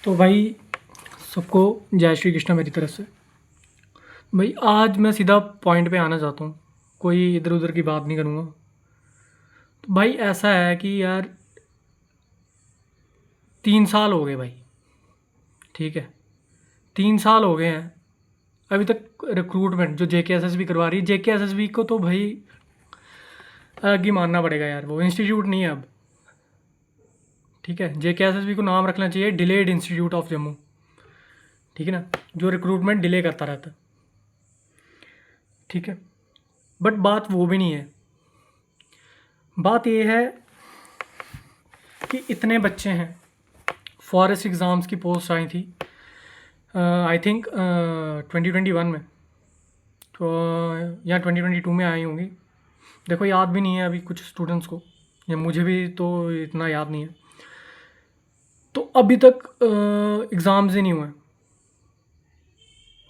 तो भाई सबको जय श्री कृष्ण मेरी तरफ से। भाई आज मैं सीधा पॉइंट पे आना चाहता हूँ, कोई इधर उधर की बात नहीं करूँगा। तो भाई ऐसा है कि यार 3 साल हो गए भाई, ठीक है, 3 साल हो गए हैं अभी तक रिक्रूटमेंट जो JKSSB करवा रही है। JKSSB को तो भाई अलग ही मानना पड़ेगा यार, वो इंस्टीट्यूट नहीं है अब, ठीक है। JKSSB को नाम रखना चाहिए डिलेड इंस्टीट्यूट ऑफ जम्मू, ठीक है ना, जो रिक्रूटमेंट डिले करता रहता है, ठीक है। बट बात वो भी नहीं है, बात ये है कि इतने बच्चे हैं, फॉरेस्ट एग्ज़ाम्स की पोस्ट आई थी आई थिंक 2021 में, तो या 2022 में आई होंगी, देखो याद भी नहीं है अभी कुछ स्टूडेंट्स को, या मुझे भी तो इतना याद नहीं है। तो अभी तक एग्ज़ाम्स ही नहीं हुए,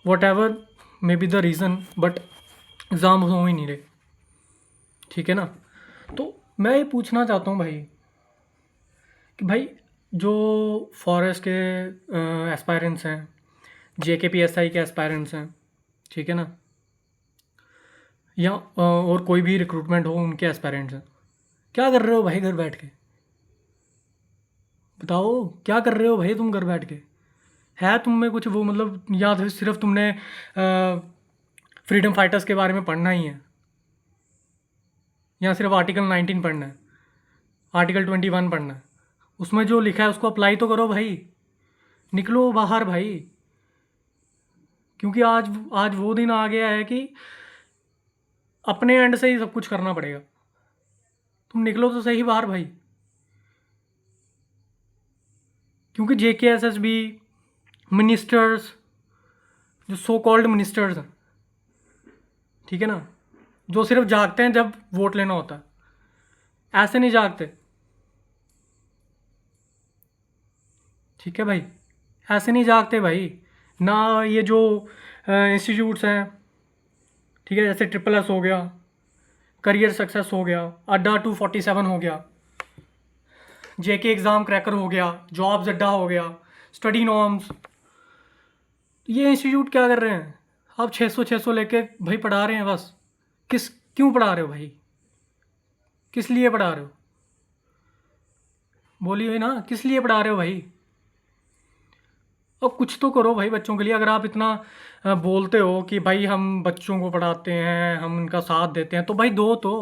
what ever may be the reason, but exam हो ही नहीं रहे, ठीक है ना। तो मैं ये पूछना चाहता हूँ भाई कि भाई जो फॉरेस्ट के एस्पायरेंट्स हैं, JKPSI के एस्पायरेंट्स हैं, ठीक है ना, या और कोई भी रिक्रूटमेंट हो उनके एस्पायरेंट्स हैं, क्या कर रहे हो भाई घर बैठ के? बताओ क्या कर रहे हो भाई तुम घर बैठ के? है तुम में कुछ वो, मतलब या तो सिर्फ तुमने फ्रीडम फाइटर्स के बारे में पढ़ना ही है, या सिर्फ आर्टिकल 19 पढ़ना है, आर्टिकल 21 पढ़ना है, उसमें जो लिखा है उसको अप्लाई तो करो भाई, निकलो बाहर भाई। क्योंकि आज आज वो दिन आ गया है कि अपने एंड से ही सब कुछ करना पड़ेगा, तुम निकलो तो सही बाहर भाई। क्योंकि JKSSB मिनिस्टर्स, जो सो कॉल्ड मिनिस्टर्स हैं, ठीक है ना, जो सिर्फ जागते हैं जब वोट लेना होता है, ऐसे नहीं जागते, ठीक है भाई, ऐसे नहीं जागते भाई। ना ये जो इंस्टीट्यूट्स हैं, ठीक है, जैसे SSS हो गया, करियर सक्सेस हो गया, अड्डा 247 हो गया, JK एग्ज़ाम क्रैकर हो गया, जॉब्स अड्डा हो गया, स्टडी नॉर्म्स, ये इंस्टीट्यूट क्या कर रहे हैं? आप 600 लेके भाई पढ़ा रहे हैं बस। क्यों पढ़ा रहे हो भाई? किस लिए पढ़ा रहे हो? बोलिए ना, किस लिए पढ़ा रहे हो भाई? अब कुछ तो करो भाई बच्चों के लिए। अगर आप इतना बोलते हो कि भाई हम बच्चों को पढ़ाते हैं, हम उनका साथ देते हैं, तो भाई दो तो।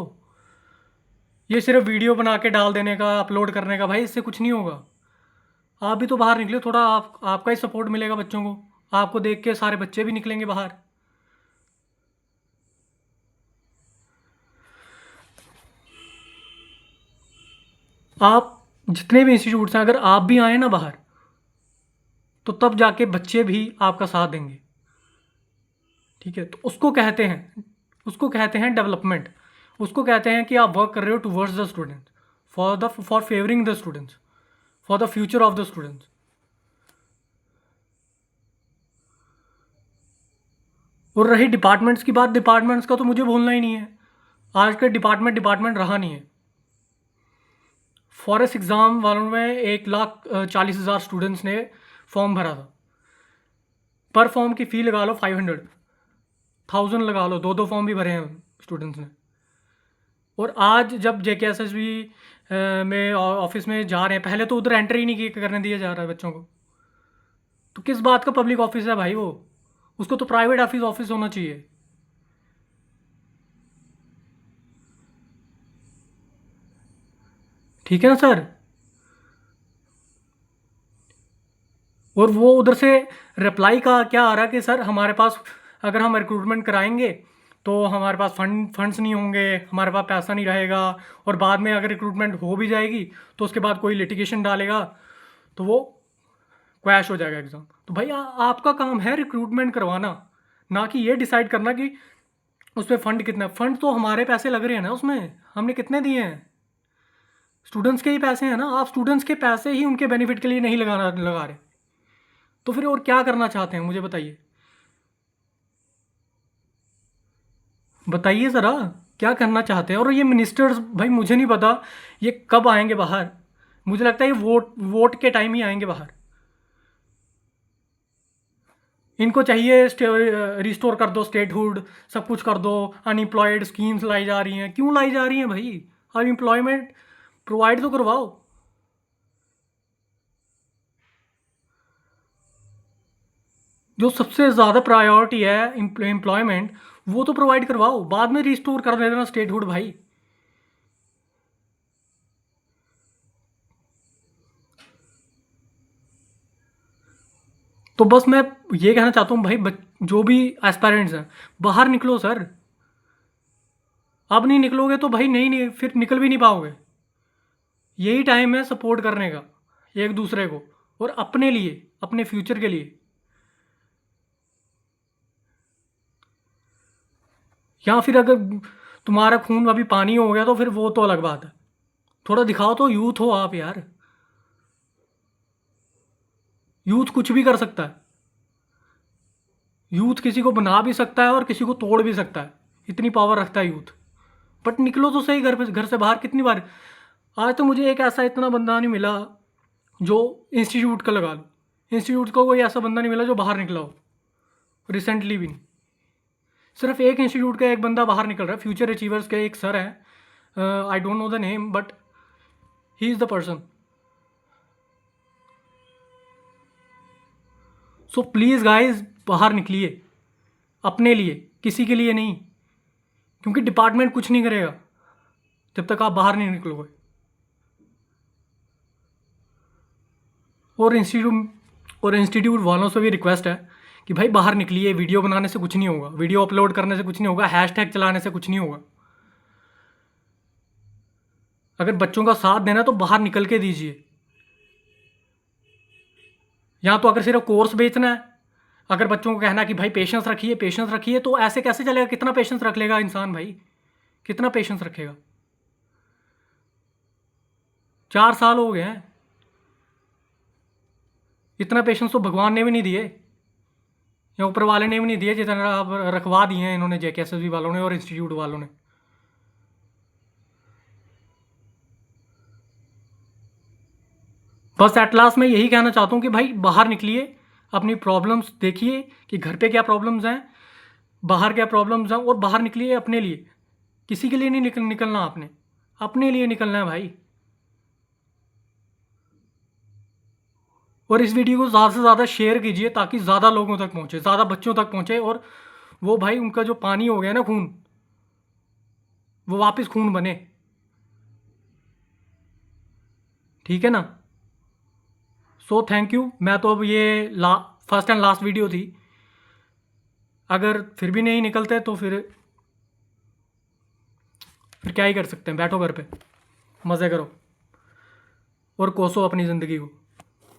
ये सिर्फ वीडियो बना के डाल देने का, अपलोड करने का, भाई इससे कुछ नहीं होगा। आप भी तो बाहर निकले थोड़ा, आपका ही सपोर्ट मिलेगा बच्चों को, आपको देख के सारे बच्चे भी निकलेंगे बाहर। आप जितने भी इंस्टीट्यूट्स हैं, अगर आप भी आए ना बाहर, तो तब जाके बच्चे भी आपका साथ देंगे, ठीक है। तो उसको कहते हैं डेवलपमेंट, उसको कहते हैं कि आप वर्क कर रहे हो towards the students, for favouring the students, for the future of the students. और रही डिपार्टमेंट्स की बात, डिपार्टमेंट्स का तो मुझे बोलना ही नहीं है, आज का डिपार्टमेंट रहा नहीं है। फॉरेस्ट एग्ज़ाम वालों में 1,40,000 स्टूडेंट्स ने फॉर्म भरा था, पर फॉर्म की फ़ी लगा लो 500,000 लगा लो, दो फॉर्म भी भरे हैं स्टूडेंट्स ने। और आज जब JKSSB में ऑफिस में जा रहे हैं, पहले तो उधर एंट्री ही नहीं करने दिया जा रहा है बच्चों को, तो किस बात का पब्लिक ऑफिस है भाई वो? उसको तो प्राइवेट ऑफिस होना चाहिए, ठीक है ना सर। और वो उधर से रिप्लाई का क्या आ रहा है कि सर हमारे पास, अगर हम रिक्रूटमेंट कराएंगे तो हमारे पास फंड्स नहीं होंगे, हमारे पास पैसा नहीं रहेगा, और बाद में अगर रिक्रूटमेंट हो भी जाएगी तो उसके बाद कोई लिटिगेशन डालेगा तो वो क्रैश हो जाएगा एग्ज़ाम। तो भाई आपका काम है रिक्रूटमेंट करवाना, ना कि ये डिसाइड करना कि उस पर फंड कितना। फंड तो हमारे पैसे लग रहे हैं ना उसमें, हमने कितने दिए हैं? स्टूडेंट्स के ही पैसे हैं ना, आप स्टूडेंट्स के पैसे ही उनके बेनिफिट के लिए नहीं लगा रहे, तो फिर और क्या करना चाहते हैं मुझे बताइए, बताइए ज़रा क्या करना चाहते हैं। और ये मिनिस्टर्स, भाई मुझे नहीं पता ये कब आएंगे बाहर, मुझे लगता है ये वोट वोट के टाइम ही आएंगे बाहर, इनको चाहिए रिस्टोर कर दो स्टेटहुड, सब कुछ कर दो, अनएम्प्लॉयड स्कीम्स लाई जा रही हैं। क्यों लाई जा रही हैं भाई? अब एम्प्लॉयमेंट प्रोवाइड तो करवाओ। जो सबसे ज़्यादा प्रायोरिटी है एम्प्लॉयमेंट, वो तो प्रोवाइड करवाओ, बाद में रिस्टोर कर देना स्टेटहुड भाई। तो बस मैं ये कहना चाहता हूँ भाई, जो भी एस्पायरेंट्स हैं, बाहर निकलो सर। अब नहीं निकलोगे तो भाई नहीं फिर निकल भी नहीं पाओगे। यही टाइम है सपोर्ट करने का एक दूसरे को, और अपने लिए, अपने फ्यूचर के लिए। या फिर अगर तुम्हारा खून अभी पानी हो गया तो फिर वो तो अलग बात है। थोड़ा दिखाओ तो, यूथ हो आप यार। यूथ कुछ भी कर सकता है। यूथ किसी को बना भी सकता है और किसी को तोड़ भी सकता है, इतनी पावर रखता है यूथ। बट निकलो तो सही घर पे, घर से बाहर कितनी बार। आज तो मुझे एक ऐसा इतना बंदा नहीं मिला जो इंस्टीट्यूट का लगा लो, इंस्टीट्यूट का कोई ऐसा बंदा नहीं मिला जो बाहर निकला हो, रिसेंटली भी नहीं। सिर्फ एक इंस्टीट्यूट का एक बंदा बाहर निकल रहा है, फ्यूचर अचीवर्स के एक सर हैं, I don't know the name, but he is the person. So please guys, बाहर निकलिए अपने लिए, किसी के लिए नहीं। क्योंकि डिपार्टमेंट कुछ नहीं करेगा जब तक आप बाहर नहीं निकलोगे। और इंस्टीट्यूट वालों से भी रिक्वेस्ट है कि भाई बाहर निकलिए। वीडियो बनाने से कुछ नहीं होगा, वीडियो अपलोड करने से कुछ नहीं होगा, हैशटैग चलाने से कुछ नहीं होगा। अगर बच्चों का साथ देना है तो बाहर निकल के दीजिए। या तो अगर सिर्फ कोर्स बेचना है, अगर बच्चों को कहना है कि भाई पेशेंस रखिए, पेशेंस रखिए, तो ऐसे कैसे चलेगा? कितना पेशेंस रख लेगा इंसान भाई? कितना पेशेंस रखेगा? 4 साल हो गए हैं। इतना पेशेंस तो भगवान ने भी नहीं दिए, या ऊपर वाले ने भी नहीं दिए जितना आप रखवा दिए हैं इन्होंने, जेकेएसएसबी वालों ने और इंस्टीट्यूट वालों ने। बस एट लास्ट मैं यही कहना चाहता हूँ कि भाई बाहर निकलिए, अपनी प्रॉब्लम्स देखिए कि घर पे क्या प्रॉब्लम्स हैं, बाहर क्या प्रॉब्लम्स हैं, और बाहर निकलिए अपने लिए। किसी के लिए नहीं निकलना आपने, अपने लिए निकलना है भाई। और इस वीडियो को ज़्यादा से ज़्यादा शेयर कीजिए ताकि ज़्यादा लोगों तक पहुँचे, ज़्यादा बच्चों तक पहुँचे, और वो भाई उनका जो पानी हो गया ना खून, वो वापस खून बने। ठीक है ना? So thank you. मैं तो अब ये फर्स्ट एंड लास्ट वीडियो थी। अगर फिर भी नहीं निकलते तो फिर क्या ही कर सकते हैं, बैठो घर पे, मज़े करो और कोसो अपनी ज़िंदगी को।